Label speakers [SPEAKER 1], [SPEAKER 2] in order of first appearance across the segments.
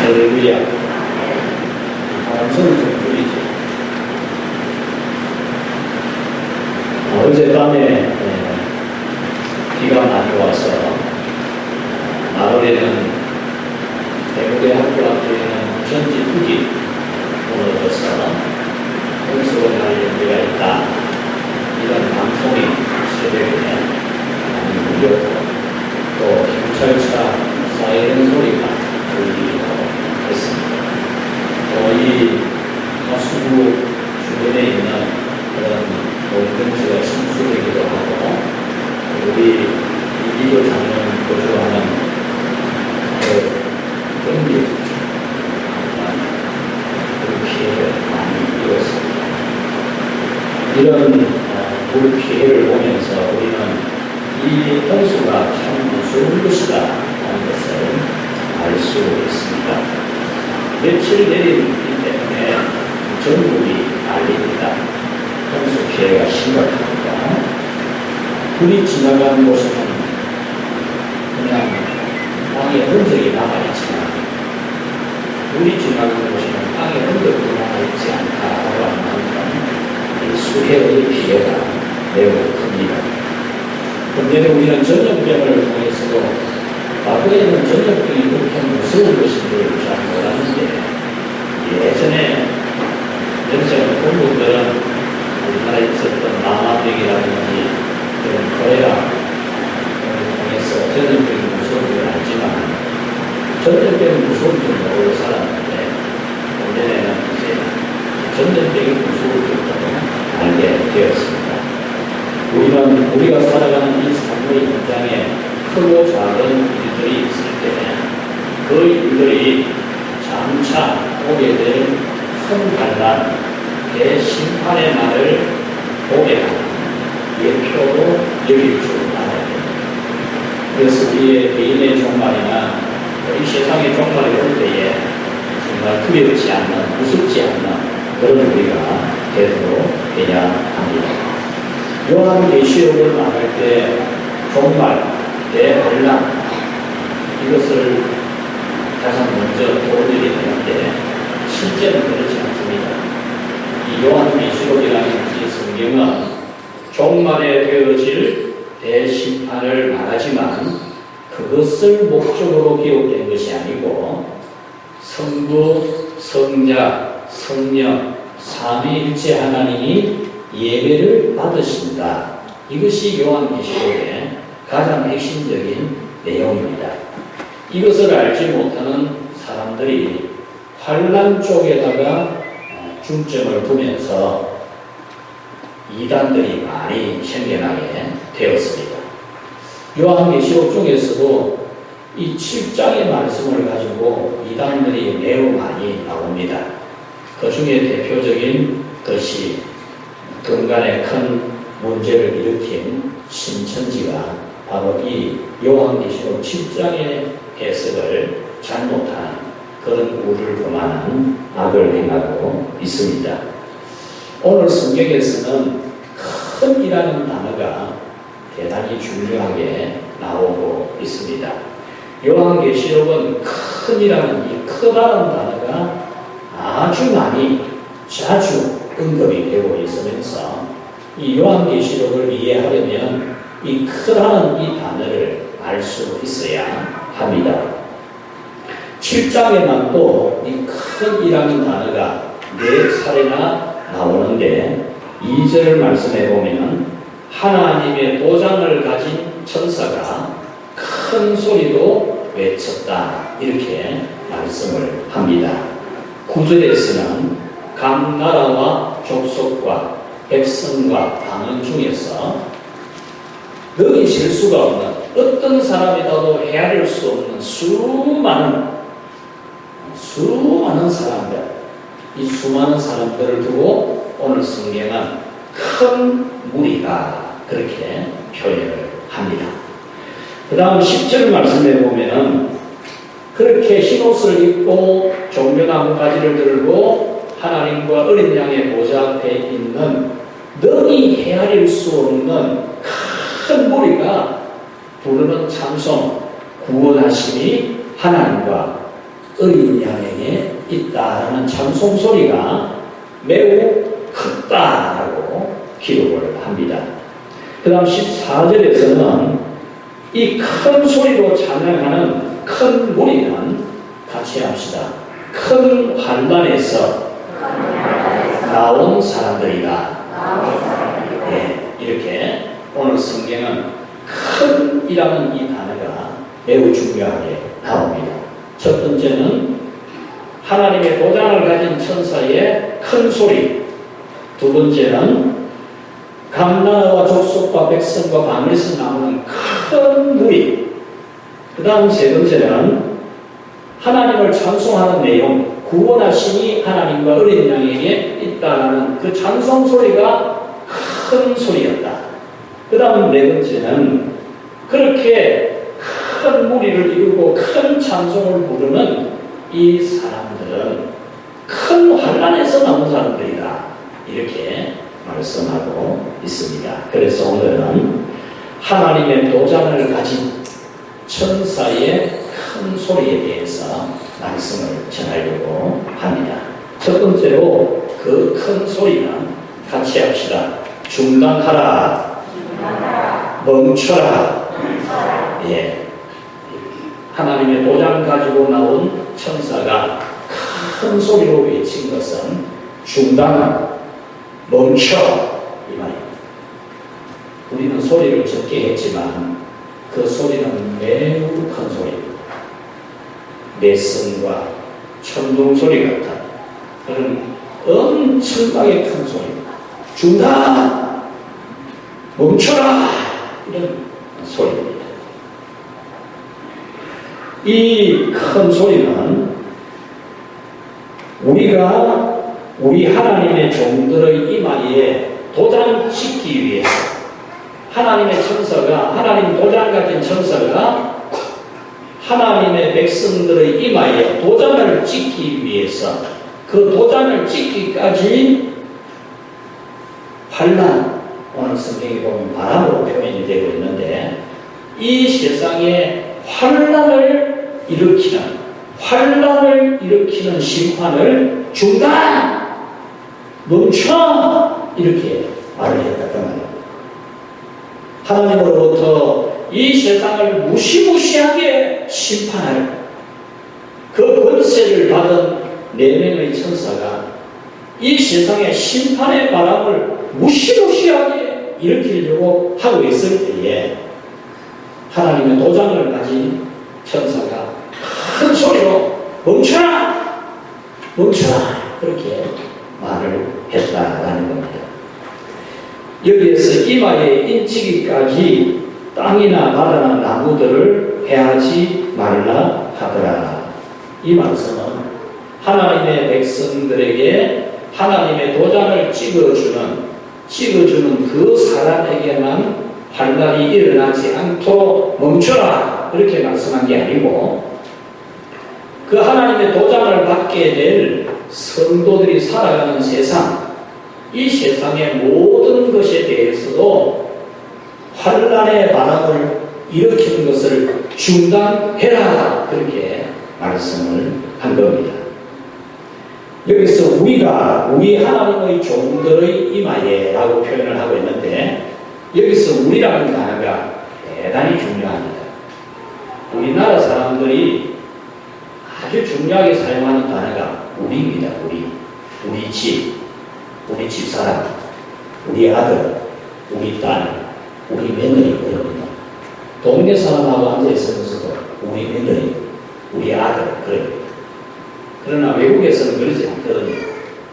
[SPEAKER 1] 할렐루야. 소리 좀 들리죠? 어젯밤에 비가 많이 와서 마을에는 대구의 학교 앞에는 전지흙이 무너져서 홍수가 날 연기가 있다. 이런 방송이 새벽에 많이 울렸고 또 경찰차 사이렌 소리가 들리기도 했습니다. 또 이 가수구 주변에 있는 그런 공동체가 침수되기도 하고 우리 이기도 장면 거주하는 경기 피해를 많이 입었습니다. 이런 물 피해를 보면서 우리는 이 홍수가 참 무서운 것이다 하는 것을 알 수 있습니다. 며칠 내린 비 때문에 전국이 난립니다. 홍수 피해가 심각합니다. 불이 지나가는 곳에는 그냥 땅에 흔적이 남아있지만 불이 지나가는 곳에는 땅에 흔적이 남아있지 않다고 하는 수해의 피해가 매우 큽니다. 그런데 우리는 전염병을 통해서도 과거에는 전염병이 그렇게 무서운 것인 줄 잘 몰랐는데 예전에 연세가 본 분들은 우리나라에 있었던 남아병이라든지 그런 코레라를 통해서 전염병이 무서운 줄 알지만 전염병이 무서운 줄 모르고 살았는데 오늘에는 이제 전염병이 무서울 정도로 알게 되었습니다. 우리는 우리가 살아가는 이 삶의 현장에 크고 작은 일들이 있을 때 그 일들이 장차 오게 될 큰 반란, 대심판의 날을 보게 하는 예표로 여길 줄 알아야 됩니다. 그래서 우리의 개인의 종말이나 이 세상의 종말이 올 때에 정말 두렵지 않는, 무섭지 않는 그런 우리가 되도록 해야 합니다. 요한계시록을 말할 때 종말, 대환란 이것을 가장 먼저 보여드리게 되는데 실제는 그렇지 않습니다. 이 요한계시록이라는 이 성경은 종말에 되어질 대심판을 말하지만 그것을 목적으로 기록된 것이 아니고 성부, 성자, 성령, 삼위일체 하나님이 예배를 받으신다. 이것이 요한계시록의 가장 핵심적인 내용입니다. 이것을 알지 못하는 사람들이 환란 쪽에다가 중점을 두면서 이단들이 많이 생겨나게 되었습니다. 요한계시록 중에서도 이 7장의 말씀을 가지고 이단들이 매우 많이 나옵니다. 그 중에 대표적인 것이 근간에 큰 문제를 일으킨 신천지가 바로 이 요한계시록 7장의 해석을 잘못한 그런 우를 범하는 악을 행하고 있습니다. 오늘 성경에서는 큰이라는 단어가 대단히 중요하게 나오고 있습니다. 요한계시록은 큰이라는 이 크다는 단어가 아주 많이 자주 언급이 되고 있으면서 이 요한계시록을 이해하려면 이 크다는 이 단어를 알 수 있어야 합니다. 7장에만 또 이 큰이라는 단어가 4차례나 나오는데 2절 말씀해 보면 하나님의 도장을 가진 천사가 큰 소리로 외쳤다 이렇게 말씀을 합니다. 9절에서는 각 나라와 족속과 백성과 방언 중에서 능히 셀 수가 없는 어떤 사람이라도 헤아릴 수 없는 수많은 사람들, 이 수많은 사람들을 두고 오늘 성경은 큰 무리가 그렇게 표현을 합니다. 그 다음 10절 말씀에 보면은 그렇게 흰옷을 입고 종려나무 가지를 들고 하나님과 어린 양의 보좌 앞에 있는 능히 헤아릴 수 없는 큰 무리가 부르는 찬송, 구원하심이 하나님과 어린 양에게 있다라는 찬송 소리가 매우 크다라고 기록을 합니다. 그 다음 14절에서는 이 큰 소리로 찬양하는 큰 무리는 같이 합시다. 큰 환난에서 나온 사람들이다. 네, 이렇게 오늘 성경은 큰이라는 이 단어가 매우 중요하게 나옵니다. 첫 번째는 하나님의 도장을 가진 천사의 큰 소리, 두 번째는 감나와 족속과 백성과 방에서 나오는 큰 무리, 그 다음 세 번째는 하나님을 찬송하는 내용, 구원하심이 하나님과 어린 양에게 있다는 그 찬송 소리가 큰 소리였다. 그 다음 네 번째는 그렇게 큰 무리를 이루고 큰 찬송을 부르는 이 사람들은 큰 환난에서 나온 사람들이다. 이렇게 말씀하고 있습니다. 그래서 오늘은 하나님의 도장을 가진 천사의 큰 소리에 대해서 말씀을 전하려고 합니다. 첫 번째로 그 큰 소리는 같이 합시다. 중단하라. 멈춰라. 예. 하나님의 도장 가지고 나온 천사가 큰 소리로 외친 것은 중단, 멈춰 이 말입니다. 우리는 소리를 적게 했지만 그 소리는 매우 큰 소리입니다. 매성과 천둥 소리 같은 그런 엄청나게 큰 소리입니다. 중단! 멈춰라! 이런 소리입니다. 이 큰 소리는 우리 하나님의 종들의 이마에 도장 찍기 위해서 하나님의 천사가, 하나님 도장 가진 천사가 하나님의 백성들의 이마에 도장을 찍기 위해서 그 도장을 찍기까지 환난, 오늘 성경에 보면 바람으로 표현이 되고 있는데 이 세상에 환난을 일으키는 심판을 중단! 멈춰! 이렇게 말을 했다 그 말입니다. 하나님으로부터 이 세상을 무시무시하게 심판할 그 권세를 받은 4명의 천사가 이 세상의 심판의 바람을 무시무시하게 일으키려고 하고 있을 때에 하나님의 도장을 가진 천사가 큰 소리로 멈춰라! 멈춰라! 그렇게 말을 했다라는 겁니다. 여기에서 이마에 인치기까지 땅이나 바다나 나무들을 해하지 말라 하더라. 이 말씀은 하나님의 백성들에게 하나님의 도장을 찍어주는 그 사람에게만 환난이 일어나지 않도록 멈춰라. 그렇게 말씀한 게 아니고 그 하나님의 도장을 받게 될 성도들이 살아가는 세상, 이 세상의 모든 것에 대해서도 환난의 바람을 일으키는 것을 중단해라. 그렇게 말씀을 한 겁니다. 여기서 우리 하나님의 종들의 이마에 라고 표현을 하고 있는데 여기서 우리라는 단어가 대단히 중요합니다. 우리나라 사람들이 아주 중요하게 사용하는 단어가 우리입니다. 우리 집사람, 우리 아들, 우리 딸, 우리 며느리 그럽니다. 동네 사람하고 앉아있으면서도 우리 며느리, 우리 아들 그럽니다. 그러나 외국에서는 그러지 않거든요.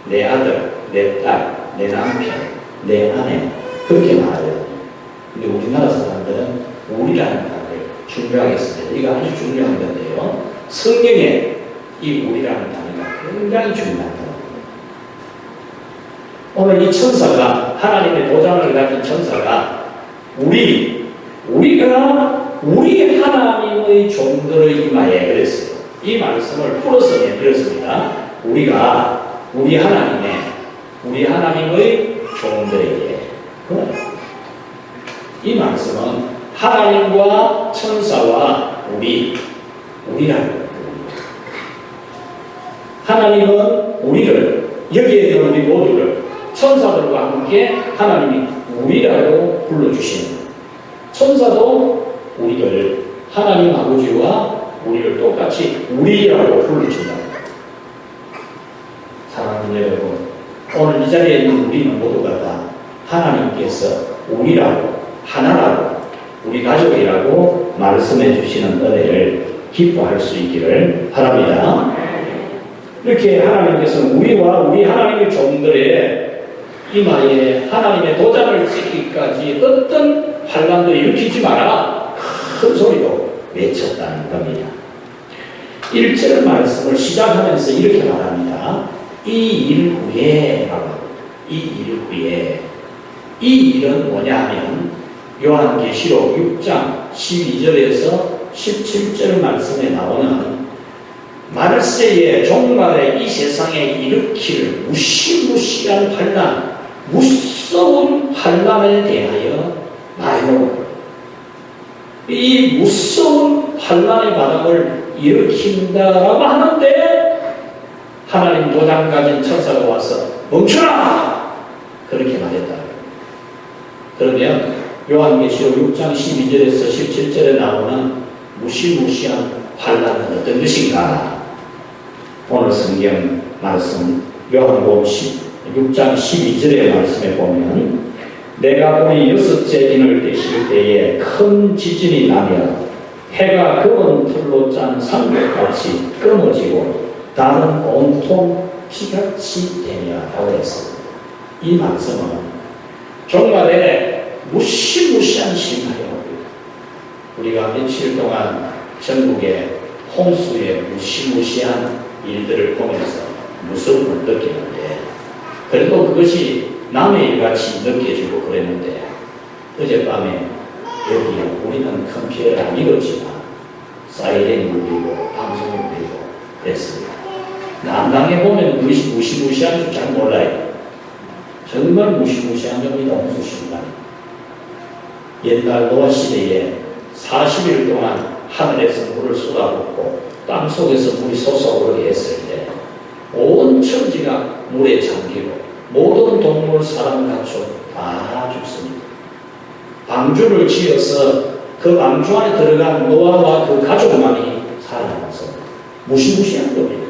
[SPEAKER 1] 내 아들, 내 딸, 내 남편, 내 아내 그렇게 말하거든요. 근데 우리나라 사람들은 우리라는 단어를 중요하게 씁니다. 이거 아주 중요한 건데요. 성경에 이 우리라는 단어가 굉장히 중요한 단어입니다. 오늘 이 천사가 하나님의 도장을 가진 천사가 우리가 우리 하나님의 종들의 이마에 그랬어요. 이 말씀을 풀어서 내드렸습니다. 우리가 우리 하나님의 종들에게 이 말씀은 하나님과 천사와 우리라는 겁니다. 하나님은 우리를, 여기에 있는 우리 모두를 천사들과 함께 하나님이 우리라고 불러주시는 거예요. 천사도 우리를 하나님 아버지와 우리를 똑같이 우리라고 불러준다. 사랑하는 여러분, 오늘 이 자리에 있는 우리는 모두가 다 하나님께서 우리라고, 하나라고, 우리 가족이라고 말씀해 주시는 은혜를 기뻐할 수 있기를 바랍니다. 이렇게 하나님께서는 우리와 우리 하나님의 종들의 이마에 하나님의 도장을 찍기까지 어떤 환란도 일으키지 마라, 큰 소리로 외쳤다는 겁니다. 1절 말씀을 시작하면서 이렇게 말합니다. 이 일 후에 라고 합니다. 이 일 후에. 이 일은 뭐냐 하면 요한계시록 6장 12절에서 17절 말씀에 나오는 말세의 종말에 이 세상에 일으킬 무시무시한 환난, 무서운 환난에 대하여 말하고, 이 무서운 환난의 바람을 일으킨다라고 하는데 하나님 도장 가진 천사가 와서 멈춰라! 그렇게 말했다. 그러면 요한계시록 6장 12절에서 17절에 나오는 무시무시한 환난은 어떤 것인가? 오늘 성경 말씀 요한복음 6장 12절의 말씀에 보면 내가 보니 6째 인을 떼실 때에 큰 지진이 나며 해가 검은 풀로 짠 상벽같이 끊어지고 달은 온통 피같이 되며 라고 했습니다. 이 말씀은 종말에 무시무시한 심판이 옵니다. 우리가 며칠 동안 전국의 홍수의 무시무시한 일들을 보면서 무서움을 느끼는데, 그래도 그것이 남의 일같이 느껴지고 그랬는데, 어젯밤에 여기 우리는 큰 피해를 안 입었지만 사이렌이 울리고 방송이 울리고 그랬습니다. 남당에 보면 그것이 무시무시한 줄 잘 몰라요. 정말 무시무시한 겁니다. 홍수 순간. 옛날 노아 시대에 40일 동안 하늘에서 물을 쏟아붓고 땅 속에서 물이 솟아오르게 했을 때 온 천지가 물에 잠기고 모든 동물, 사람, 가축 다 죽습니다. 방주를 지어서 그 방주 안에 들어간 노아와 그 가족만이 살아남았습니다. 무시무시한 겁니다.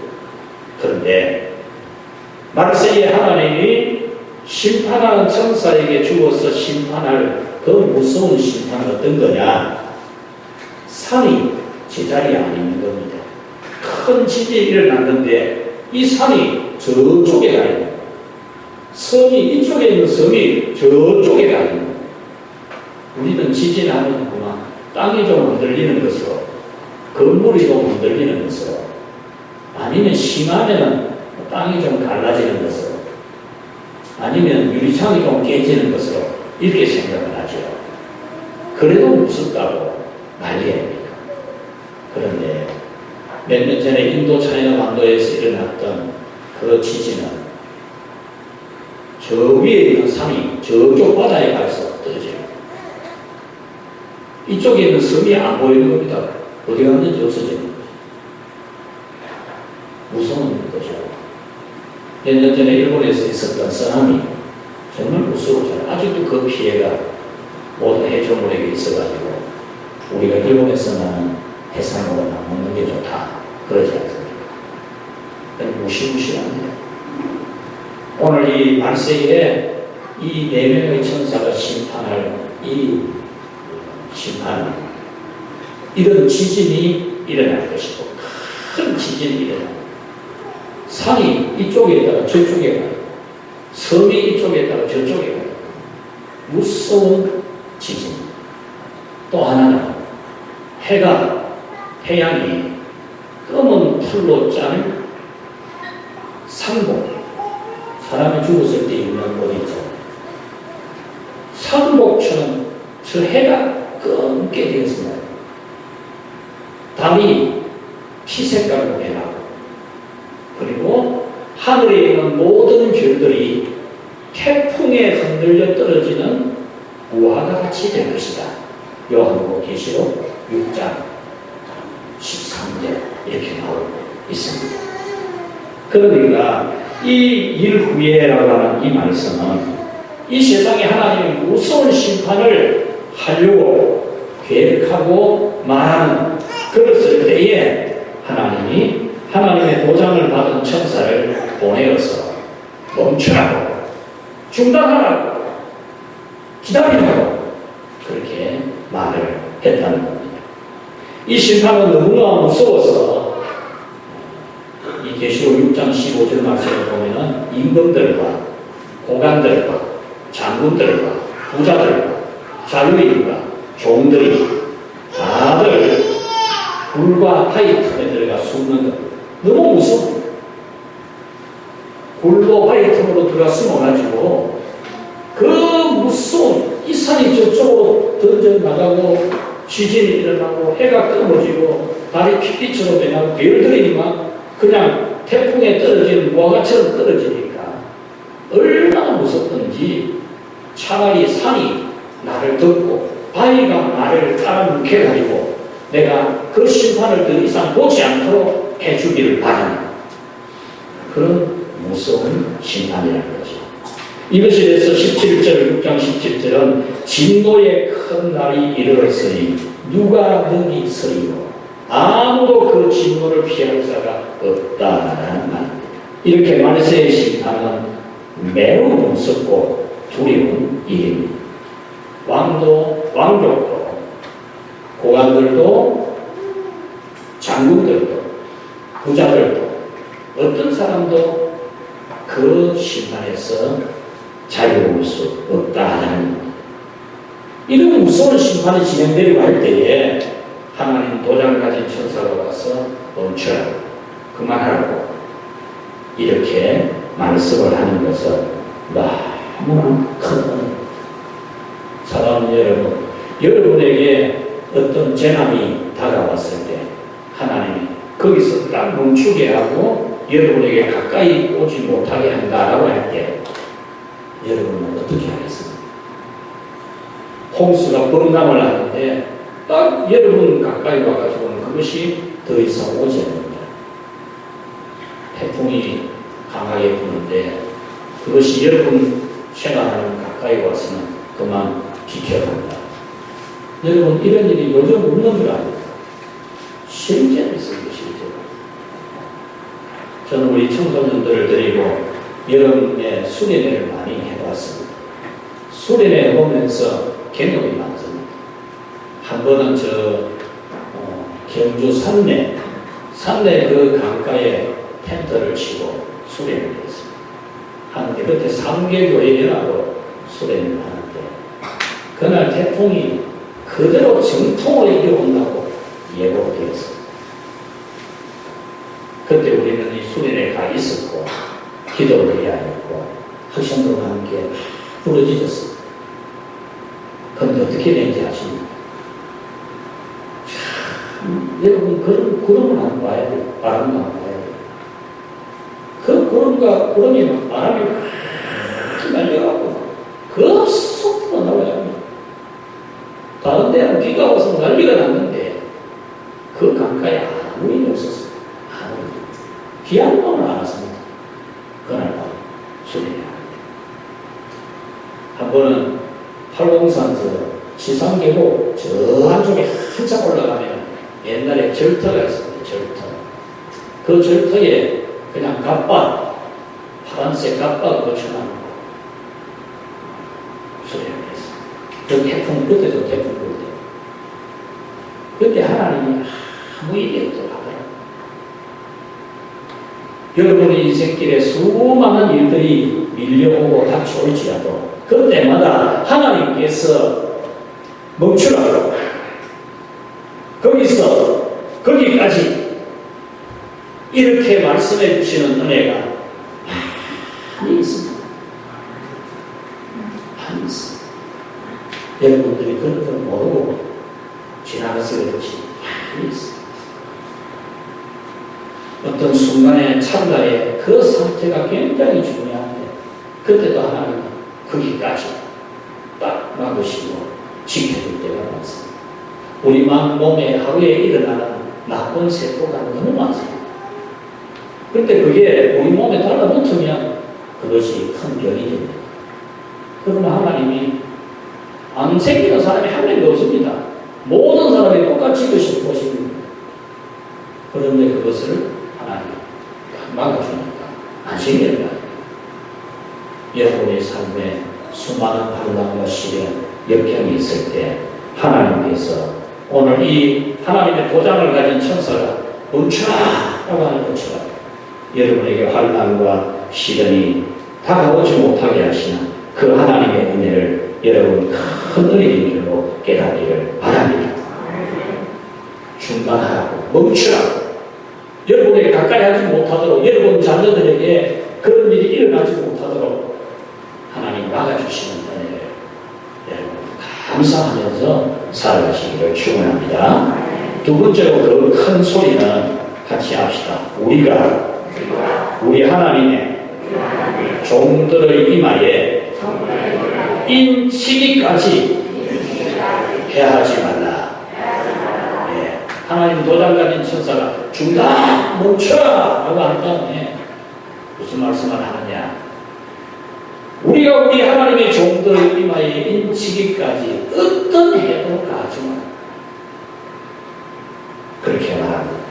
[SPEAKER 1] 그런데 말세에 하나님이 심판하는 천사에게 주어서 심판할 그 무서운 심판은 어떤 거냐? 산이 제자리에 안 있는 겁니다. 큰 지진이 일어났는데 이 산이 저쪽에 가 있는, 섬이 이쪽에 있는 섬이 저쪽에 가 있는. 우리는 지진하면구나 땅이 좀 흔들리는 것으로, 건물이 좀 흔들리는 것으로, 아니면 심하면 땅이 좀 갈라지는 것으로, 아니면 유리창이 좀 깨지는 것으로 이렇게 생각을 하죠. 그래도 무섭다고 난리입니다. 그런데 몇 년 전에 인도 차이나 완도에서 일어났던 그 지진은 저 위에 있는 산이 저쪽 바다에 가서 떨어져요. 이쪽에 있는 섬이 안 보이는 겁니다. 어디 갔는지 없어지는 거죠. 무서운 거죠. 몇 년 전에 일본에서 있었던 쓰나미, 정말 무서웠잖아요. 아직도 그 피해가 모든 해조물에게 있어가지고 우리가 일본에서는 해산물은 안 먹는 게 좋다 그러지 않습니까? 무시무시합니다. 오늘 이 말세에 이 4명의 천사가 심판할 이 심판은 이런 지진이 일어날 것이고, 큰 지진이 일어납니다. 산이 이쪽에 있다가 저쪽에 가요. 섬이 이쪽에 있다가 저쪽에 가요. 무서운 지진. 또 하나는 태양이 검은 풀로 짠 상복, 사람이 죽었을 때 입는 옷 있죠. 상복처럼 저 해가 검게 되었습니다. 달이 피색깔로 변하고, 그리고 하늘에 있는 모든 별들이 태풍에 흔들려 떨어지는 우화가 같이 될 것이다. 요한복음 계시록 6장 13절 이렇게 나오고 있습니다. 그러니까 이 일 후에라고 하는 이 말씀은 이 세상에 하나님이 무서운 심판을 하려고 계획하고 말하는 그랬을 때에 하나님이 하나님의 도장을 받은 천사를 보내어서 멈추라고, 중단하라고, 기다리라고 그렇게 말을 했다는 겁니다. 이 심판은 너무나 무서워서 이 계시록 6장 15절 말씀을 보면은 임금들과 고관들과 장군들과 부자들과 자유인과 종들이 다들 굴과 바위 틈에 들어가 숨는 것. 너무 무서워. 굴로 바위 틈으로 들어가 숨어가지고 그 무서운 이 산이 저쪽으로 던져 나가고 지진이 일어나고 해가 끊어지고 달이 피피처럼 변하고 별들이 막 그냥 태풍에 떨어지는 무화과처럼 떨어지니까 얼마나 무섭던지 차라리 산이 나를 덮고 바위가 나를 깔아뭉개가지고 내가 그 심판을 더 이상 보지 않도록 해주기를 바라는 그런 무서운 심판이라는 거죠. 이것에 대해서 17절, 6장 17절은 진노의 큰 날이 이르렀으니 누가 능히 서리요. 아무도 그 진노를 피할 자가 없다라는 말입니다. 이렇게 만세의 심판은 매우 무섭고 두려운 일입니다. 왕족도, 고관들도, 장군들도, 부자들도, 어떤 사람도 그 심판에서 자유로울 수 없다는 겁니다. 이런 무서운 심판이 진행되려고 할 때에 하나님 도장을 가진 천사가 와서 멈춰라, 그만하라고 이렇게 말씀을 하는 것은 너무나 큰 은혜입니다. 사랑하는 여러분, 여러분에게 어떤 재난이 다가왔을 때 하나님이 거기서 딱 멈추게 하고 여러분에게 가까이 오지 못하게 한다라고 할 때 여러분은 어떻게 하겠습니까? 홍수가 범람을 하는데 딱 여러분 가까이 와가지고는 그것이 더 이상 오지 않는다. 태풍이 강하게 부는데 그것이 여러분 생활하는 가까이 와서는 그만 비켜야 한다. 여러분 이런 일이 요즘 없는 줄 압니까? 실제로 있습니다. 실제로. 저는 우리 청소년들을 데리고 여름에 수련회를 많이 해봤습니다. 수련회 보면서 경험이 많습니다. 한 번은 경주 산내 그 강가에 텐트를 치고 수련회를 했습니다. 하는데 그때 3개 교회라고 수련회를 하는데 그날 태풍이 그대로 정통으로 이어온다고 예고가 되었습니다. 그때 우리는 이 수련회에 가 있었고 기도를 해야 했고 학생들과 함께 부르짖었습니다. 그런데 어떻게 되는지 아십니까? 여러분 구름을 한번 봐야 돼요. 바람을 한번 봐야 돼요. 그 구름이 막 바람이 확 날려가고 그 속도가 나와야 합니다. 다른 데는 비가 와서 난리가 났는데 그 강가에 아무 일이 없었어요. 아무 일이. 비 한 번은 안 왔습니다. 그날 밤 수련회 한 번은 팔공산 지상계곡 저 한쪽에 한참 올라가면 옛날에 절터가 있었는데 절터. 그 절터에 그냥 갓밭, 파란색 갓밭 거쳐놓은 거 수련을 했어요. 그 태풍, 그때도 태풍 불 때. 그때 하나님이 아무 일이 없더라고요. 여러분의 인생길에 수많은 일들이 밀려오고 닥쳐올지라도 그때마다 하나님께서 멈추라고 거기까지 이렇게 말씀해 주시는 은혜가 많이 있습니다. 많이 있습니다. 여러분들이 그런 걸 모르고 지나가서 그렇지 많이 있습니다. 어떤 순간의 찰나에 그 상태가 굉장히 중요한데 그때도 하나님은 거기까지 딱 막으시고 지켜줄 때가 많습니다. 우리 몸에 하루에 일어나는 나쁜 세포가 너무 많습니다. 그런데 그게 우리 몸에 달라붙으면 그것이 큰 병이 됩니다. 그러나 하나님이 안 생기는 사람이 한 명도 없습니다. 모든 사람이 똑같이 보십니다. 그런데 그것을 하나님이 막아주니까 안 생기는 거예요. 여러분의 삶에 수많은 반란과 시련, 역경이 있을 때 하나님께서 오늘 이 하나님의 도장을 가진 천사가 멈춰라! 라고 하는 것처럼 여러분에게 환난과 시련이 다가오지 못하게 하시는 그 하나님의 은혜를 여러분 큰 은혜인 줄로 깨닫기를 바랍니다. 중단하라고, 멈추라고, 여러분에게 가까이 하지 못하도록, 여러분 자녀들에게 그런 일이 일어나지 못하도록 하나님 막아주시는 은혜를 여러분 감사하면서 살아가시기를 축원합니다. 두 번째로 그 큰 소리는 같이 합시다. 우리 하나님의 종들의 이마에 인치기까지 해하지 말라. 예, 하나님 도장 가진 천사가 중단 멈춰라 라고 한 다음에 무슨 말씀을 하느냐, 우리가 우리 하나님의 종들의 이마에 인치기까지 어떤 해도 가지 마라, 그렇게 말합니다.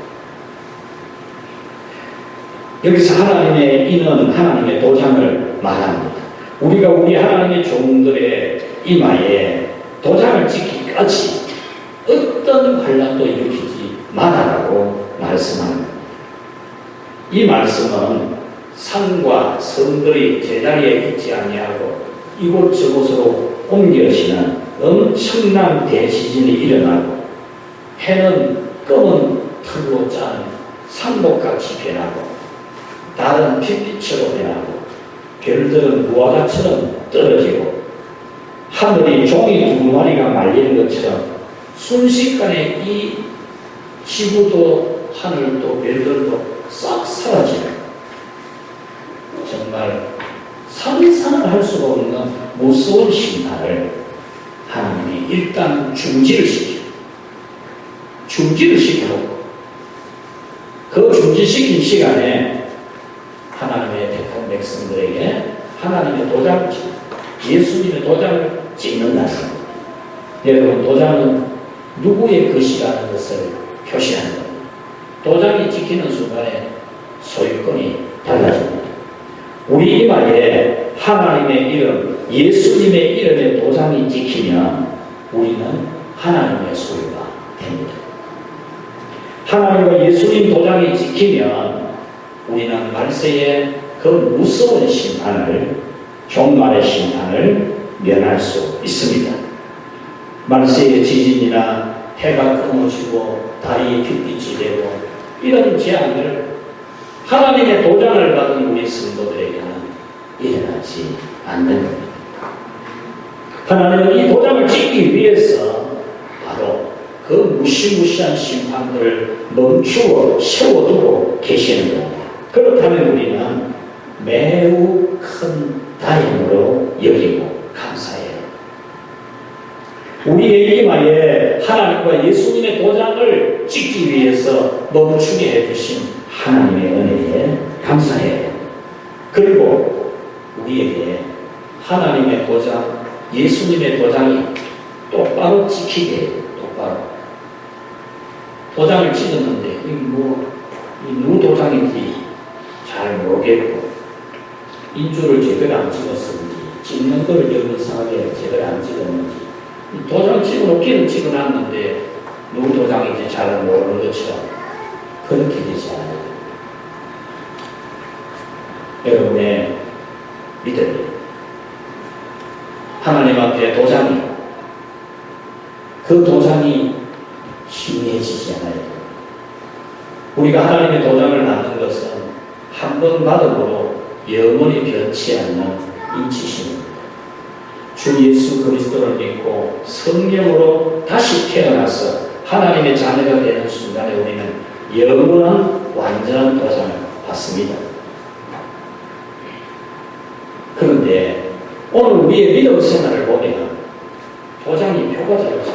[SPEAKER 1] 여기서 하나님의 인은 하나님의 도장을 말합니다. 우리가 우리 하나님의 종들의 이마에 도장을 찍기까지 어떤 환난도 일으키지 말아라고 말씀합니다. 이 말씀은 산과 성들이 제자리에 있지 아니하고 이곳저곳으로 옮겨지는 엄청난 대지진이 일어나고 해는 검은 털로 짠 산목같이 변하고 달은 핏빛으로 변하고 별들은 무화과처럼 떨어지고 하늘이 종이 두 마리가 말리는 것처럼 순식간에 이 지구도 하늘도 별들도 싹 사라지는, 정말 상상을 할 수가 없는 무서운 심판을 하나님이 일단 중지를 시키고 그 중지시킨 시간에 하나님의 택한 백성들에게 하나님의 도장을 찍는, 예수님의 도장을 찍는다는 겁니다. 여러분, 도장은 누구의 것이라는 것을 표시하는 겁니다. 도장이 찍히는 순간에 소유권이 달라집니다. 우리 이마에 하나님의 이름, 예수님의 이름의 도장이 찍히면 우리는 하나님의 소유가 됩니다. 하나님과 예수님 도장이 찍히면 우리는 말세의 그 무서운 심판을, 종말의 심판을 면할 수 있습니다. 말세의 지진이나 해가 끊어지고 달이 핏빛이 되고 이런 재앙을 하나님의 도장을 받은 우리 성도들에게는 일어나지 않는 겁니다. 하나님은 이 도장을 찍기 위해서 바로 그 무시무시한 심판들을 멈추어 세워두고 계시는 겁니다. 그렇다면 우리는 매우 큰 다행으로 여기고 감사해요. 우리의 이마에 하나님과 예수님의 도장을 찍기 위해서 멈추게 해주신 하나님의 은혜에 감사해요. 그리고 우리에게 하나님의 도장, 예수님의 도장이 똑바로 찍히게 해요. 똑바로. 도장을 찍었는데 이 누구 도장인지 잘 모르겠고 인주를 제대로 안 찍었는지 찍는 걸 여러 이상하게 제대로 안 찍었는지 도장 찍어놓기는 찍어놨는데 누구 도장인지 잘 모르는 것처럼 그렇게 되지 않아요. 여러분의 믿음이 하나님 앞에 도장이, 그 도장이 희미해지지 않아요. 우리가 하나님의 도장을 받는 것은 한 번 받음으로 영원히 변치 않는 인치심입니다. 주 예수 그리스도를 믿고 성령으로 다시 태어나서 하나님의 자녀가 되는 순간에 우리는 영원한 완전한 도장을 받습니다. 그런데 오늘 우리의 믿음 생활을 보면 도장이 표가적이어서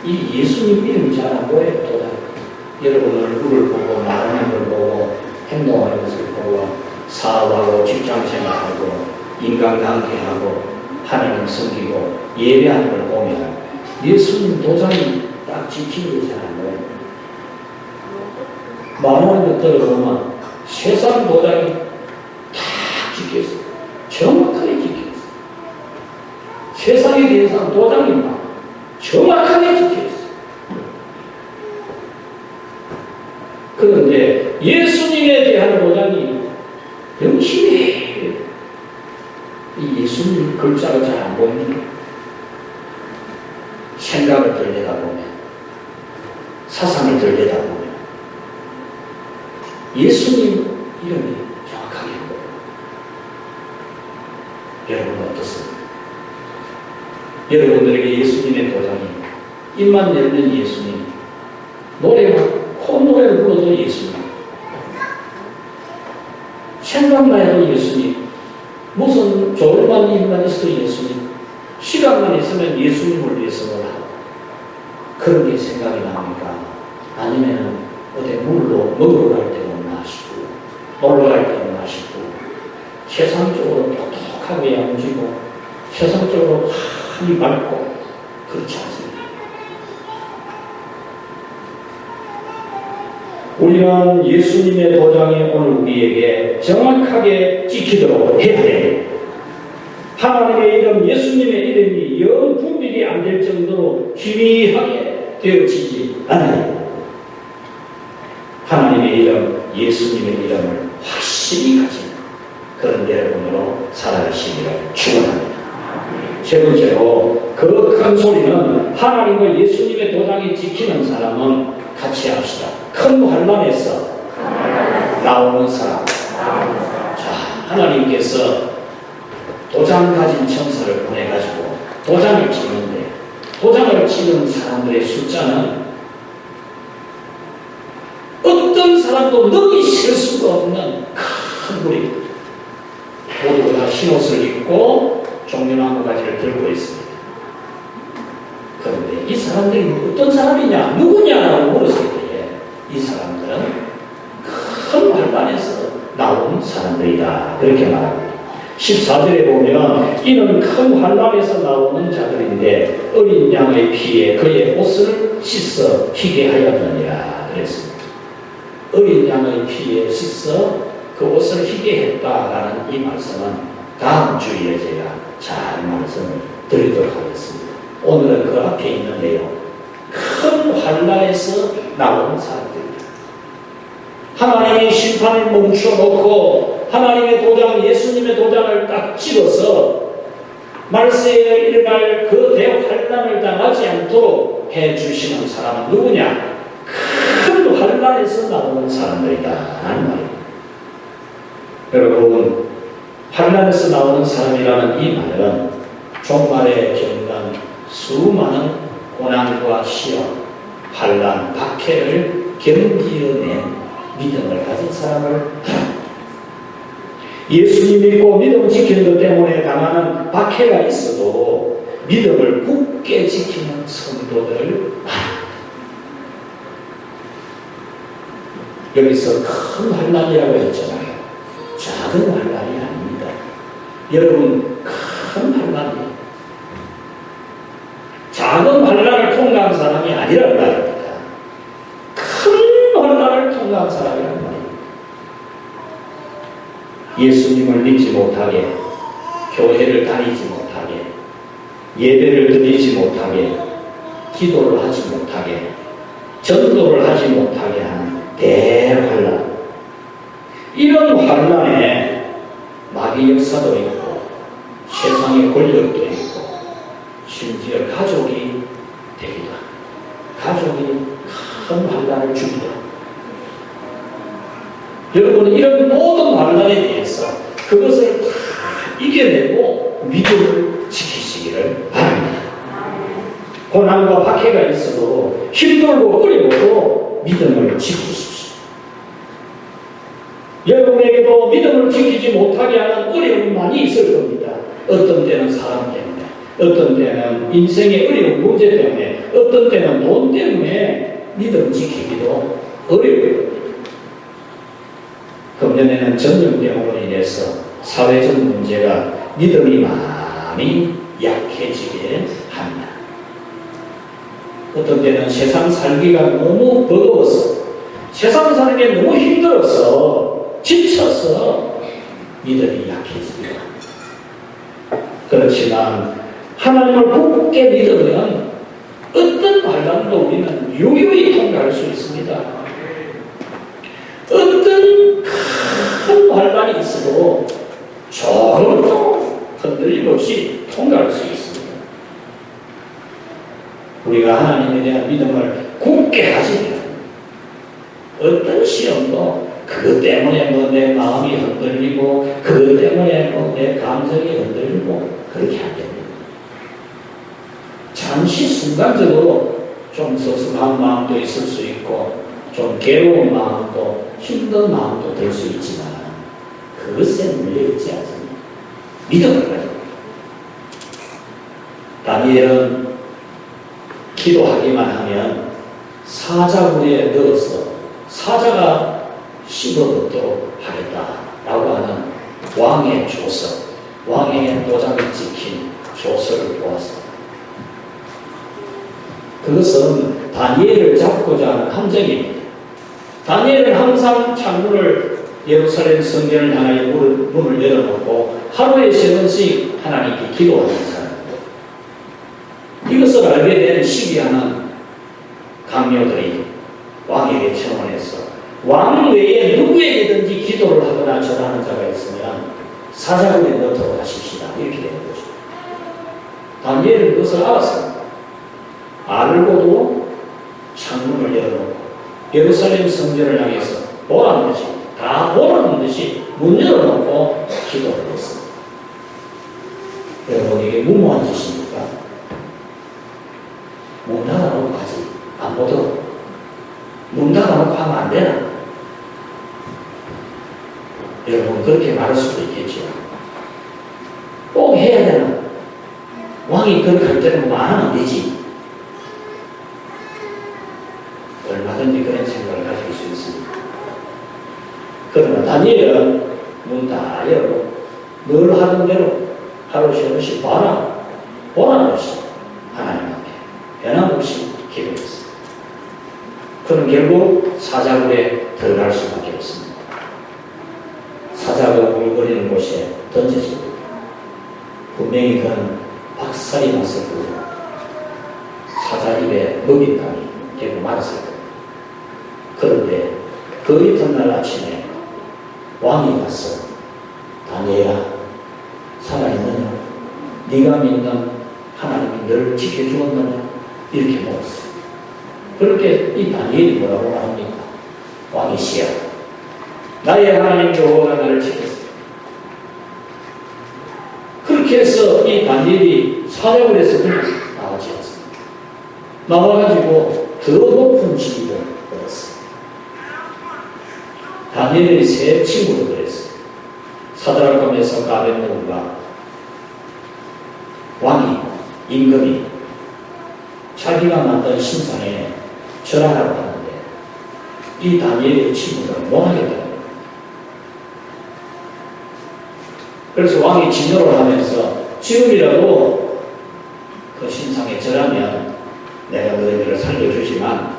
[SPEAKER 1] 이 예수님 이름이 잘 안 보여요. 도장. 여러분 얼굴을 보고 말하는 걸 보고 행동하는 것을 보고 사업하고 직장생활하고 인간관계하고 하나님 섬기고 예배하는 걸 보면 예수님 도장이 딱 지키고 있지 않아요. 많은 것들을 보면 세상 도장이 다 지켰어요. 정확하게 지켰어요. 세상에 대해서는 도장이 막 정확하게 지켰어요. 그런데 예수님에 대한 도장이 영심해. 이 예수님 글자가 잘 안 보입니다. 생각을 들여다보면, 사상을 들여다보면 예수님 이름이 정확하게 보여요. 여러분 어떻습니까? 여러분들에게 예수님의 도장이 입만 열면 예수님, 콧노래를 불러도 예수님, 생각만 해도 예수님, 무슨 조울만 일만 있어도 예수님, 시간만 있으면 예수님을 위해서 하고 그런 게 생각이 납니까? 아니면 어디 물로 먹으러 갈 때는 마시고 놀러 갈 때는 마시고 세상적으로 똑똑하게 야무지고 세상적으로 한이 맑고 그렇지 않습니다. 우리는 예수님의 도장이 오늘 우리에게 정확하게 찍히도록 해야 돼요. 하나님의 이름, 예수님의 이름이 영 분별이 안 될 정도로 희미하게 되어지지 않아요. 하나님의 이름, 예수님의 이름을 확실히 가진 그런 여러분으로 살아가시기를 축원합니다. 세 번째로 그 큰 소리는 하나님과 예수님의 도장이 지키는 사람은 같이 합시다. 큰 환난에서 나오는 사람. 자, 하나님께서 도장 가진 천사를 보내가지고 도장을 찍는데 도장을 찍은 사람들의 숫자는 어떤 사람도 능히 셀 수가 없는 큰 무리. 모두 다 흰옷을 입고 종려나무 가지를 들고 있습니다. 그런데 이 사람들이 어떤 사람이냐, 누구냐라고 물었을 때에 이 사람들은 큰 환난에서 나온 사람들이다. 그렇게 말합니다. 14절에 보면 이는 큰 환난에서 나오는 자들인데 어린 양의 피에 그의 옷을 씻어 희게 하였느니라 그랬습니다. 어린 양의 피에 씻어 그 옷을 희게 했다라는 이 말씀은 다음 주에 제가 잘 말씀을 드리도록 하겠습니다. 오늘은 그 앞에 있는 내용, 큰 환난에서 나오는 사람들입니다. 하나님이 심판을 멈춰놓고 하나님의 도장, 예수님의 도장을 딱 찍어서 말세에 일어날 그 대환난을 당하지 않도록 해주시는 사람은 누구냐? 큰 환난에서 나오는 사람들이다 하는 말입니다. 여러분, 환난에서 나오는 사람이라는 이 말은 종말에 겪는 수많은 고난과 시험, 환난, 박해를 견디어낸 믿음을 가진 사람을 예수님 믿고 믿음 지키는 것 때문에 당하는 박해가 있어도 믿음을 굳게 지키는 성도들을 말합니다. 여기서 큰 환난이라고 했잖아요. 작은 환난이 아닙니다. 여러분, 큰 환난이에요. 작은 환난을 통과한 사람이 아니라는 말입니다. 큰 환난을 통과한 사람이라는 말입니다. 예수님을 믿지 못하게, 교회를 다니지 못하게, 예배를 드리지 못하게, 기도를 하지 못하게, 전도를 하지 못하게 하는 대환난. 이런 환난에 마귀 역사도 있고 세상의 권력도 있고 심지어 가족이 되기도 합니다. 가족이 큰 환난을 줍니다. 여러분, 이런 모든 환난에 대해서 그것을 다 이겨내고 믿음을 지키시기를 바랍니다. 고난과 박해가 있어도 힘들고 어려워도 믿음을 지키십시오. 여러분에게도 믿음을 지키지 못하게 하는 어려움이 많이 있을 겁니다. 어떤 때는 사람 때문에, 어떤 때는 인생의 어려운 문제 때문에, 어떤 때는 돈 때문에 믿음 지키기도 어려워요. 금년에는 전염병으로 인해서 사회적 문제가 믿음이 많이 약해지게 합니다. 어떤 때는 세상 살기가 너무 버거워서, 세상 사는 게 너무 힘들어서, 지쳐서 믿음이 약해집니다. 그렇지만 하나님을 굳게 믿으면 어떤 환난도 우리는 유유히 통과할 수 있습니다. 어떤 큰 환난이 있어도 조금도 흔들림 없이 통과할 수 있습니다. 우리가 하나님에 대한 믿음을 굳게 가지면 어떤 시험도 그것 때문에 뭐 내 마음이 흔들리고 그것 때문에 뭐 내 감정이 흔들리고 그렇게 안 됩니다. 잠시 순간적으로 좀 서슴한 마음도 있을 수 있고 좀 괴로운 마음도 힘든 마음도 들 수 있지만 그것에 물려있지 않습니다. 믿음을 가지고 다니엘은 기도하기만 하면 사자굴에 넣어서 사자가 씹어먹도록 하겠다라고 하는 왕의 조서, 왕의 도장이 찍힌 조서를 보았습니다. 그것은 다니엘을 잡고자 하는 함정입니다. 다니엘은 항상 창문을 예루살렘 성전을 향하여 문을 열어놓고 하루에 3번씩 하나님께 기도하는 사람입니다. 이것을 알게 된 시기하는 강요들이 왕에게 청원해서 왕 외에 누구에게든지 기도를 하거나 절하는 자가 있으면 사자굴에 넣도록 하십시다. 이렇게 되는 거죠. 다니엘은 그것을 알았습니다. 알고도 창문을 열어놓고 예루살렘 성전을 향해서 보라는 듯이, 다 보라는 듯이 문 열어놓고 기도를 했습니다. 여러분, 이게 무모한 짓입니까? 문 닫아놓고 가지. 안 보도록. 문 닫아놓고 하면 안 되나? 여러분, 그렇게 말할 수도 있겠죠. 꼭 해야 되나? 왕이 그렇게 할 때는 뭐 안 하면 되지. 얼마든지 그런 생각을 가질 수 있습니다. 그러나 다니엘은 문 다 열고 늘 하던 대로 하루 3번씩 보라 없이 하나님 앞에 변함없이 기도했습니다. 그는 결국 사자굴에 들어갈 수밖에 없습니다. 사자가 울거리는 곳에 던져집니다. 분명히 그는 박살이 났을 거고 사자 입에 먹잇감이 되고 말았을 거예요. 그런데 그 이튿날 아침에 왕이 가서 다니엘아, 살아있느냐? 네가 믿는 하나님이 너를 지켜주었느냐? 이렇게 물었어요. 그렇게 이 다니엘이 뭐라고 말합니까? 왕이 시야, 나의 하나님 여호와가 나를 지켰습니다. 그렇게 해서 이 다니엘이 사자굴에서 그냥 나오지 않습니다. 나와가지고 더 높은 지위를 얻었어요. 다니엘의 세 친구도 그랬어요. 사드락과 메삭 아벤노고가 왕이, 임금이 자기가 만든 신상에 절하라고 하는데 이 다니엘의 친구들은 못 하겠다는 거예요. 그래서 왕이 진노를 하면서 지금이라도 그 신상에 절하면 내가 너희들을 살려주지만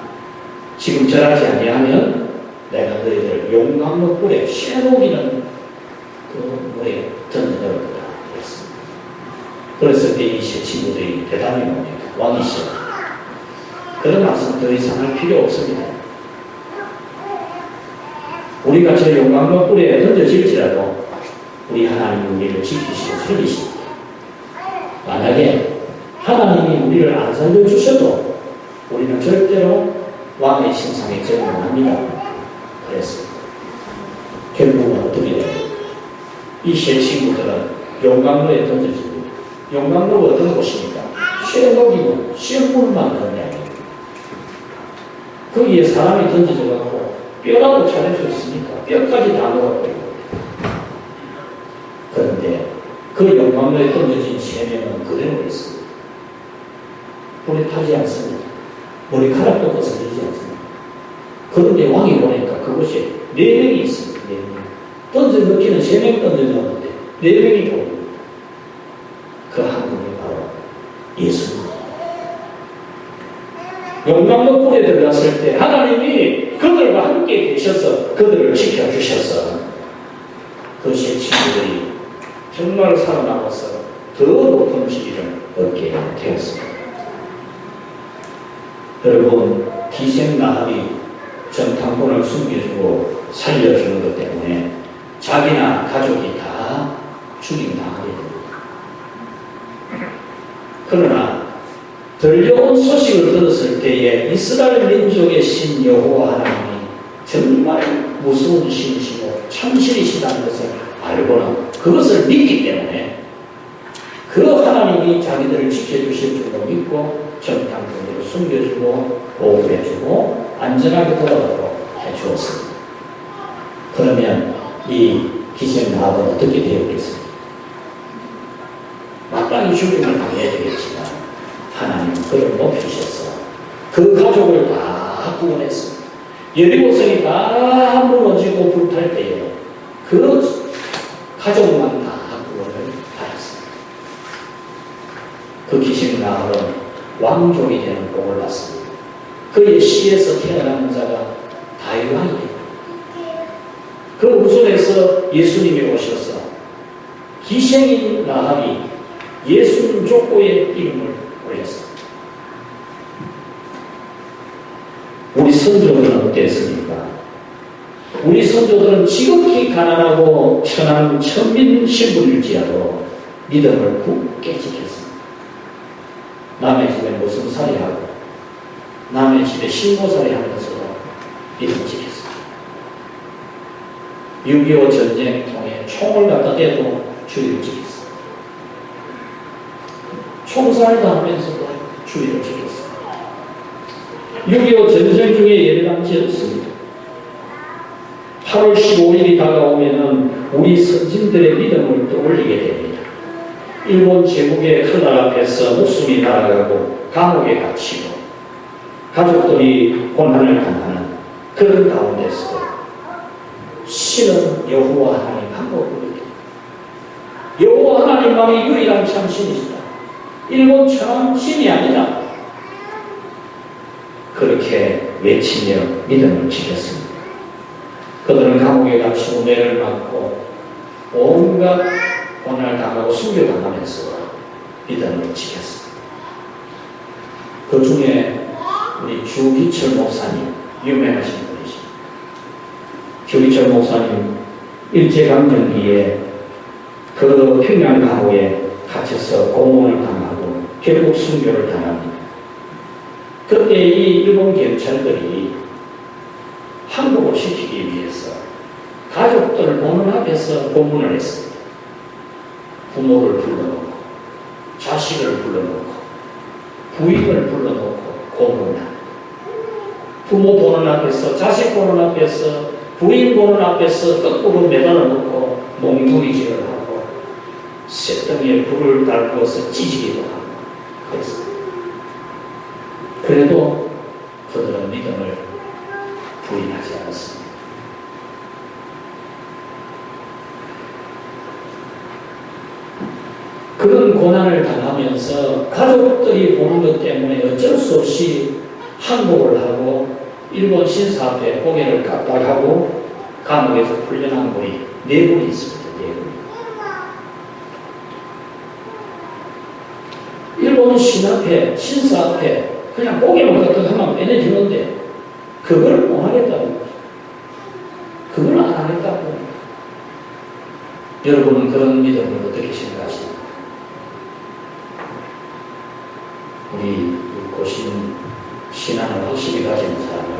[SPEAKER 1] 지금 절하지 아니하면 내가 너희들을 용광로 뿔에 쇠고기는 그 물에 던져넣을 거다 그랬습니다. 그랬을 때 이 세 친구들이 대답이 뭡니까? 왕이시여, 그런 말씀 더 이상 할 필요 없습니다. 우리가 저 용광로 뿔에 던져질지라도 우리 하나님이 우리를 지키시고 살리십니다. 만약에 하나님이 우리를 안 살려주셔도 우리는 절대로 왕의 신상에 절을 안 합니다. 그랬습니다. 결국은 어떻게 돼요? 이 세 친구들은 용광로에 던져집니다. 용광로가 어떤 곳입니까? 쇠고기는 쇠물만 넣는 게 아닙니다. 거기에 사람이 던져져갖고 뼈라도 차릴 수 있으니까 뼈까지 다 녹아버리고. 그런데 그 용광로에 던져진 세 명은 그대로 있습니다. 불이 타지 않습니다. 머리카락도 벗어지지 않습니다. 그런데 왕이 보니까 그곳에 4명이 있습니다. 4명. 던져 넣기는 3명 던져 넣었는데 4명이 보입니다. 그 한 분이 바로 예수님. 용광로 불에 들어갔을 때 하나님이 그들과 함께 계셔서 그들을 지켜주셔서 그 세 친구들이 정말 살아남아서 더 높은 지위를 얻게 되었습니다. 여러분, 기생나합이 정탐꾼을 숨겨주고 살려주는 것 때문에 자기나 가족이 다 죽임당하게 됩니다. 그러나 들려온 소식을 들었을 때에 이스라엘 민족의 신 여호와 하나님이 정말 무서운 신이시고 참신이시다는 것을 알고는 그것을 믿기 때문에 그 하나님이 자기들을 지켜주실 줄로 믿고 정탐꾼으로 숨겨주고 보호해주고 안전하게 돌아가도록 해주었습니다. 그러면 이 기생나합은 어떻게 되었겠습니까? 마땅히 죽임을 당해야 되겠지만 하나님은 그를 높이셔서 그 가족을 다 구원했습니다. 여리고성이 다 무너지고 불탈 때에 그 가족만 다 구원을 받았습니다. 그 기생나합은 왕족이 되는 복을 받습니다. 그의 씨에서 태어난 자가 다윗왕이 됩니다. 그 후손에서 예수님이 오셔서 기생인 나합이 예수님 족보의 이름을 올렸습니다. 우리 선조들은 어땠습니까? 우리 선조들은 지극히 가난하고 천한 천민 신분일지라도 믿음을 굳게 지켰습니다. 남의 집에 무슨 살이하고 남의 집에 신고살이 하면서 믿음을 지켰습니다. 6.25 전쟁 통해 총을 갖다 대도 주의를 지켰습니다. 총살도 하면서도 주의를 지켰습니다. 6.25 전쟁 중에 예배당지였습니다. 8월 15일이 다가오면은 우리 선진들의 믿음을 떠올리게 됩니다. 일본 제국의 큰날 앞에서 목숨이 날아가고 감옥에 갇히고 가족들이 고난을 당하는 그런 가운데서 신은 여호와 하나님 한 분입니다. 여호와 하나님만이 유일한 참신이시다. 일본 참신이 아니다. 그렇게 외치며 믿음을 지켰습니다. 그들은 감옥에 갇히고 매를 맞고 온갖 고난을 당하고 순교당하면서 믿음을 지켰습니다. 그 중에 우리 주기철 목사님 유명하신 분이십니다. 주기철 목사님 일제강점기에 그 평양 감옥에 갇혀서 고문을 당하고 결국 순교를 당합니다. 그때 이 일본 경찰들이 항복을 시키기 위해서 가족들을 보는 앞에서 고문을 했습니다. 부모를 불러놓고 자식을 불러놓고 부인을 불러놓고 고문을 합니다. 부모 보는 앞에서 자식 보는 앞에서 부인 보는 앞에서 거꾸로 매달아 놓고 몽둥이질을 하고 쇳덩이에 불을 달구어서 찢기도 하고 그랬습니다. 그래도 그들은 믿음을 부인하지 않았습니다. 그런 고난을 당하면서 가족들이 보는 것 때문에 어쩔 수 없이 항복을 하고 일본 신사 앞에 고개를 깜빡하고 감옥에서 풀려난 분이 4분이 있습니다. 4분. 일본 신사 앞에 그냥 고개만 깜빡하면 빼내주는데 그걸 못 하겠다는 거죠. 그걸 안 하겠다고. 여러분은 그런 믿음을 어떻게 생각하십니까? 우리 고신 신앙을 확실히 가지는 사람을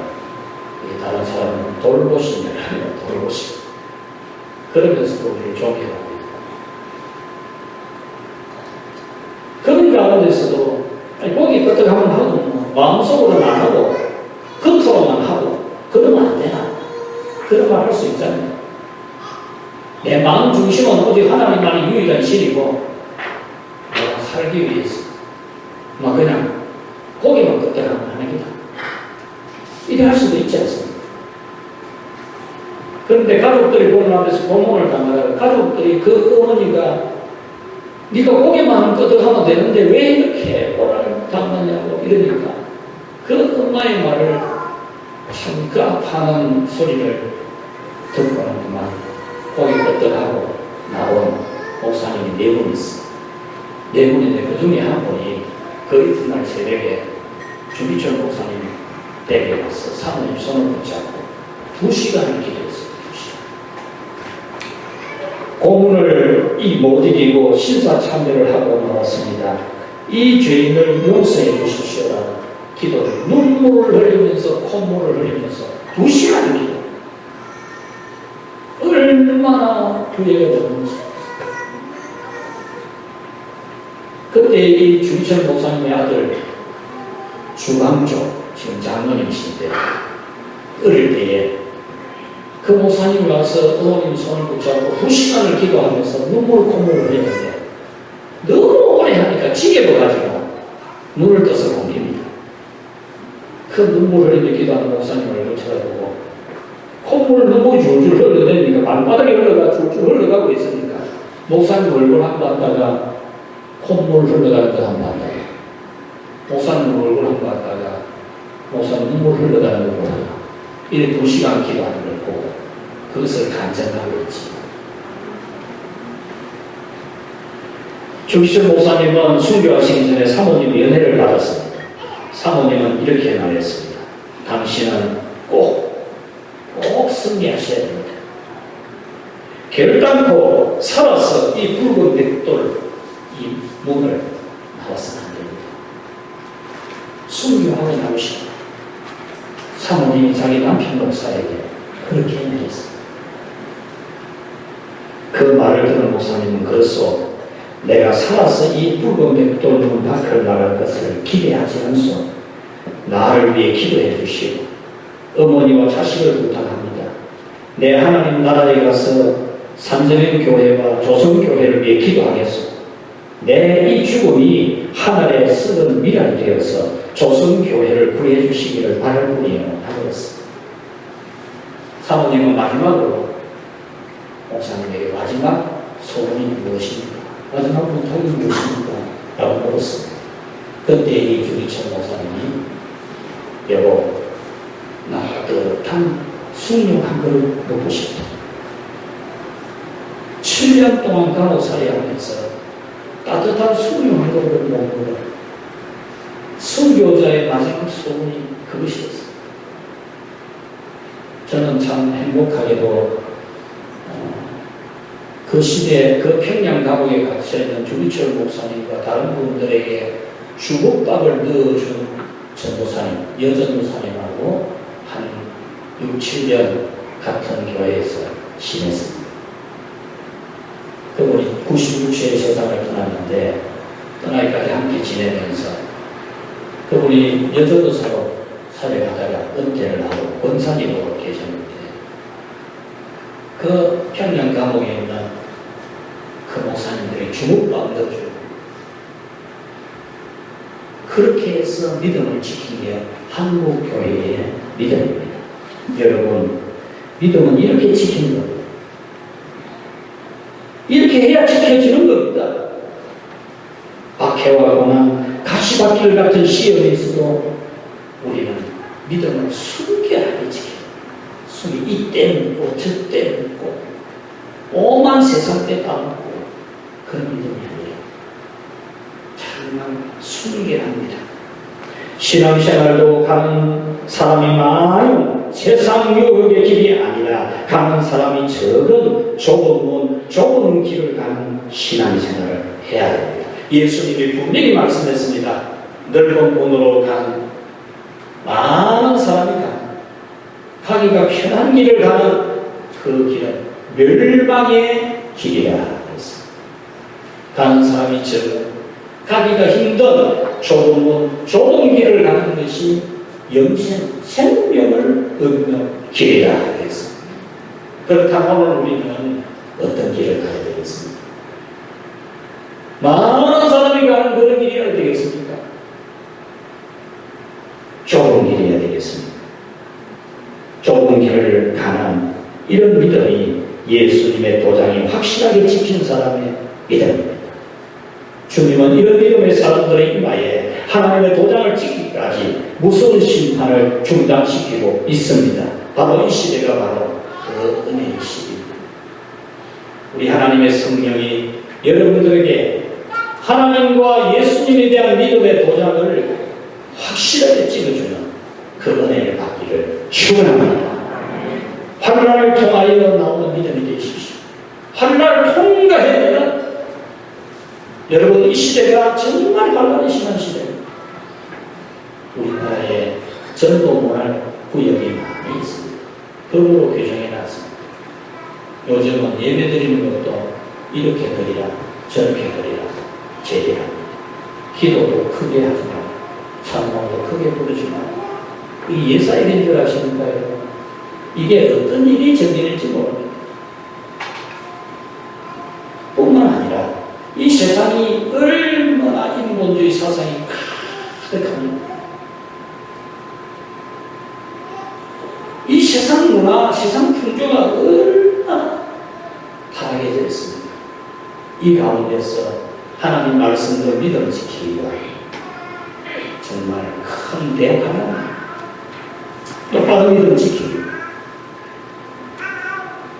[SPEAKER 1] 다른 사람은 돌보시냐 아니면 돌보시냐 그러면서도 우리를 존경합니다. 그런 가운데서도 고기 끄떡하면 하고 마음속으로는 안 하고 겉으로만 하고 그러면 안 되나? 그런 말 할 수 있잖아요. 내 마음 중심은 오직 하나님만이 유일한 신이고 내가 살기 위해서 그냥 고기만 끄떡하면 하는 게다. 이래 할 수도 있지 않습니까? 그런데 가족들이 보는 앞에서 고문을 당하다가 가족들이 그 어머니가 네가 고개만 끄덕하면 되는데 왜 이렇게 오라를 당하냐고 이러니까 그 엄마의 말을 참 그 아파하는 소리를 듣고는 그만 고개 끄덕하고 나온 목사님이 네 분 있어. 네 분인데 그 중에 한 분이 그 이튿날 새벽에 주기철 목사님 댁에 가서 사모님 손을 붙잡고 2시간을 기도했어요. 2시간. 고문을 못 이기고 신사참배를 하고 나왔습니다. 이 죄인을 용서해 주십시오라는 기도를 눈물을 흘리면서 콧물을 흘리면서 2시간을 기도. 얼마나 교회가 되는지. 그때 이 주기철 목사님의 아들 주강조 지금 장로님이신데 어릴 때에 그 목사님이 와서 어머님 손을 붙잡고 2시간을 기도하면서 눈물 콧물을 흘렸는데 너무 오래 하니까 지게로 가지고 눈을 떠서 옮깁니다. 그 눈물 흘리며 기도하는 목사님 얼굴 쳐다보고 콧물 눈물이 줄줄 흘러내니까 발바닥에 흘러가 줄줄 흘러가고 있으니까 목사님 얼굴 한 번 봤다가 콧물 흘러가는 거 한 번 봤다가 목사님 얼굴 한 번 봤다가 목사님 눈물 흘러가는 걸 보다가 이렇게 2시간 기도하는 걸 보고 그것을 간증하고 있지. 주기철 목사님은 순교하시기 전에 사모님의 연애를 받았습니다. 사모님은 이렇게 말했습니다. 당신은 꼭 승리하셔야 됩니다. 결단코 살아서 이 붉은 벽돌 이 문을 나와서는 안 됩니다. 순교하고 나오시고 사모님이 자기 남편 목사에게 그렇게 말했습니다. 그 말을 들은 목사님은 그래서 내가 살아서 이 붉은 벽돌 문 밖을 나갈 것을 기대하지 않소. 나를 위해 기도해 주시고 어머니와 자식을 부탁합니다. 내 하나님 나라에 가서 산정인 교회와 조선교회를 위해 기도하겠소. 내 이 죽음이 하늘에 썩은 미랄이 되어서 조선교회를 구해 주시기를 바랄 뿐이요 하였습니다. 사모님은 마지막으로 목사님에게 마지막 소원이 무엇입니까? 마지막 부탁이 무엇입니까? 라고 물었습니다. 그때 이 주기철 목사님이 여보 나 따뜻한 숭늉 한 그릇 먹고 싶다. 7년 동안 간호사를 하면서 따뜻한 숭늉 한 그릇을 먹는 것. 순교자의 마지막 소원이 그것이었습니다. 저는 참 행복하게도 그 시대에 그 평양 감옥에 갇혀있는 주기철 목사님과 다른 분들에게 주먹밥을 넣어준 전도사님, 여전도사님하고 한 6, 7년 같은 교회에서 지냈습니다. 그분이 96세에 세상을 떠났는데 떠나기까지 함께 지내면서 그분이 여전도사로 사역하다가 은퇴를 하고 권사님으로 계셨는데 그 평양 감옥에 있는 그 목사님들이 주먹밥 넣어주고 그렇게 해서 믿음을 지킨 게 한국교회의 믿음입니다. 여러분, 믿음은 이렇게 지키는 겁니다. 이렇게 해야 지켜지는 겁니다. 박해와 고난, 가시밭길 같은 시험에서도 우리는 믿음을 순결하게 지켜요. 숨이 이때 묻고 저때 묻고 오만 세상 때 따먹고 그런 믿음이 아니에요. 정말 순결합니다. 신앙생활도 가는 사람이 많은 세상 유혹의 길이 아니라 가는 사람이 적은 좁은 문, 좁은 길을 가는 신앙생활을 해야 됩니다. 예수님이 분명히 말씀했습니다. 넓은 문으로 가는 많은 사람이 가기가 편한 길을 가는 그 길은 멸망의 길이라 했습니다. 가는 사람이 적은 가기가 힘든 좁은 문, 좁은 길을 가는 것이 영생, 생명을 얻는 길이라 했습니다. 그렇다면 우리는 어떤 길을 가야 되겠습니까? 많은 사람이 가는 그런 길이어야 되겠습니까? 좁은 길이어야 되겠습니다. 좁은 길을 가는 이런 믿음이 예수님의 도장이 확실하게 찍힌 사람의 믿음입니다. 주님은 이런 믿음의 사람들의 이마에 하나님의 도장을 찍기까지 무서운 심판을 중단시키고 있습니다. 바로 이 시대가 바로 그 은혜의 시대입니다. 우리 하나님의 성령이 여러분들에게 하나님과 예수님에 대한 믿음의 도장을 확실하게 찍어주는 그 은혜를 받기를 축원합니다. 환난을 통하여 나오는 믿음이 되십시오. 환난을 통과해야 되는 여러분, 이 시대가 정말 환난이 심한 시대입니다. 우리나라에 전도문할 구역이 많이 있습니다. 법으로 규정해 놨습니다. 요즘은 예배 드리는 것도 이렇게 드리라 저렇게 드리라 제기합니다. 기도도 크게 하지 말고 찬송도 크게 부르지 말고. 이 예사일인 줄 아십니까요? 이게 어떤 일이 정리될지 모릅니다. 뿐만 아니라 이 세상이 얼마나 인본주의 사상이 가득합니다. 이 세상 문화, 세상 풍조가 얼마나 타락해져 있습니다. 이 가운데서 하나님 말씀을 믿음 지키기가 정말 큰 대역합니다. 똑바로 믿음 지키기.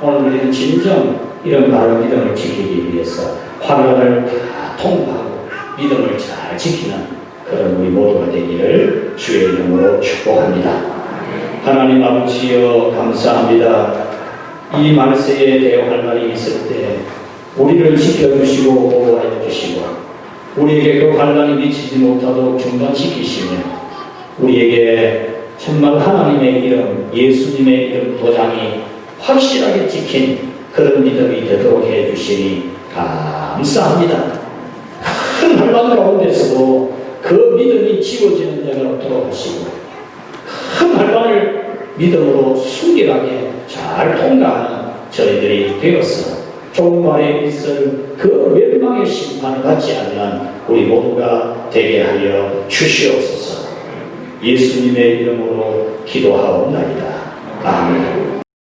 [SPEAKER 1] 오늘 우리는 진정 이런 바른 믿음을 지키기 위해서 환난을 다 통과하고 믿음을 잘 지키는 그런 우리 모두가 되기를 주의 이름으로 축복합니다. 하나님 아버지여 감사합니다. 이 말세에 대응할 날이 있을 때 우리를 지켜주시고 보호하여 주시고 우리에게 그 환난이 미치지 못하도록 중단시키시며 우리에게 정말 하나님의 이름, 예수님의 이름 도장이 확실하게 찍힌 그런 믿음이 되도록 해주시니 감사합니다. 큰 환난 가운데서도 그 믿음이 지워지는 데가 없도록 하시고 큰 환난을 믿음으로 순결하게 잘 통과하는 저희들이 되었어 종말에 있을 그 멸망의 심판을 받지 않는 우리 모두가 되게 하여 주시옵소서. 예수님의 이름으로 기도하옵나이다. 아멘.